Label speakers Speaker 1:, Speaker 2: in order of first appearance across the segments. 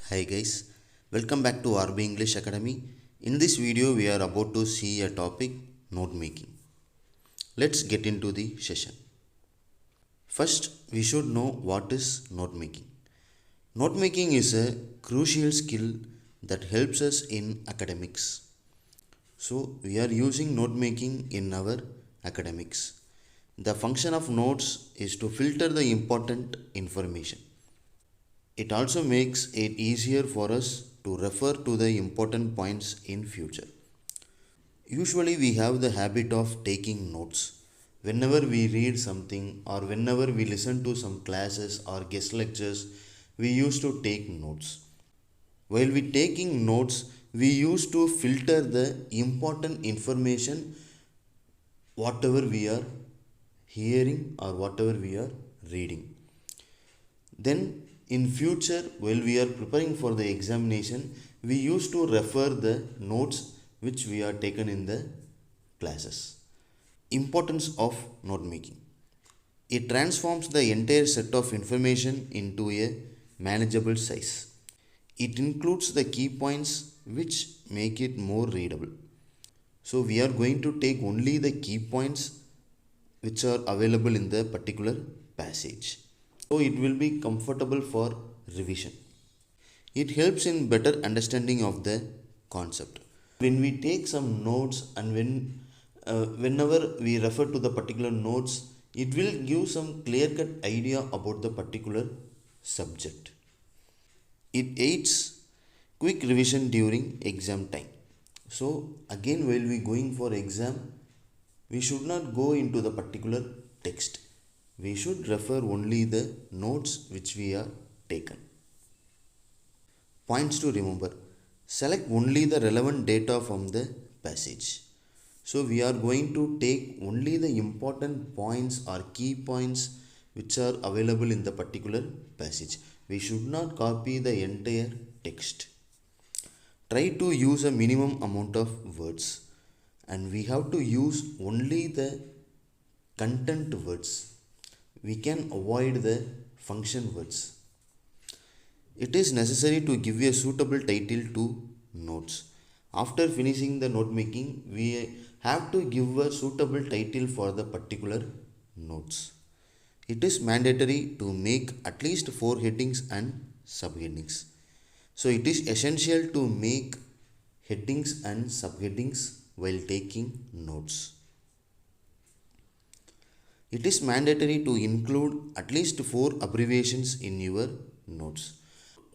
Speaker 1: Hi guys, welcome back to RB English Academy. In this video, we are about to see a topic note making. Let's get into the session. First, we should know what is note making. Note making is a crucial skill that helps us in academics. So, we are using note making in our academics. The function of notes is to filter the important information. It also makes it easier for us to refer to the important points in future. Usually we have the habit of taking notes. Whenever we read something or whenever we listen to some classes or guest lectures, we used to take notes. While we taking notes, we used to filter the important information whatever we are hearing or whatever we are reading. Then in future, while we are preparing for the examination, we used to refer the notes which we are taken in the classes. Importance of note making. It transforms the entire set of information into a manageable size. It includes the key points which make it more readable. So we are going to take only the key points which are available in the particular passage. So it will be comfortable for revision. It helps in better understanding of the concept. When we take some notes and whenever we refer to the particular notes, it will give some clear cut idea about the particular subject. It aids quick revision during exam time. So again, while we going for exam, we should not go into the particular text. We should refer only the notes which we are taken. Points to remember. Select only the relevant data from the passage. So we are going to take only the important points or key points which are available in the particular passage. We should not copy the entire text. Try to use a minimum amount of words, and we have to use only the content words. We can avoid the function words. It is necessary to give a suitable title to notes. After finishing the note making, we have to give a suitable title for the particular notes. It is mandatory to make at least 4 headings and subheadings. So it is essential to make headings and subheadings while taking notes. It is mandatory to include at least 4 abbreviations in your notes.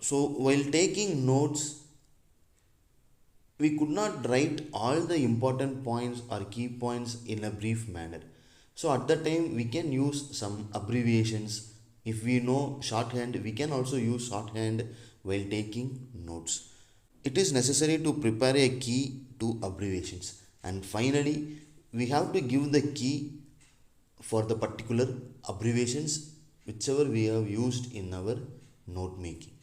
Speaker 1: So while taking notes, we could not write all the important points or key points in a brief manner. So at that time we can use some abbreviations. If we know shorthand, we can also use shorthand while taking notes. It is necessary to prepare a key to abbreviations. And finally, we have to give the key for the particular abbreviations whichever we have used in our note making.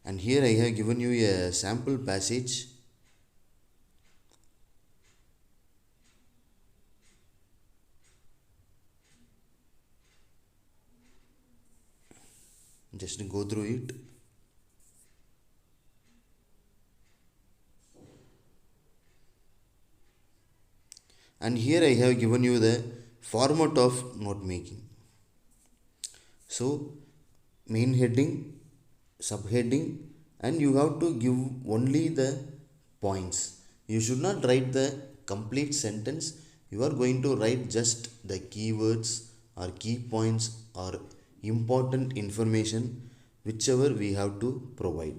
Speaker 1: And here I have given you a sample passage. Just go through it. And here I have given you the format of note making. So main heading, subheading, and you have to give only the points. You should not write the complete sentence. You are going to write just the keywords or key points or important information whichever we have to provide.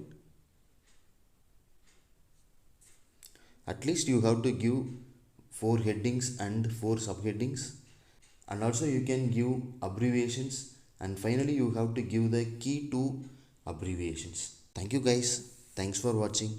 Speaker 1: At least you have to give 4 headings and 4 subheadings, and also you can give abbreviations, and finally you have to give the key to abbreviations. Thank you guys. Thanks for watching.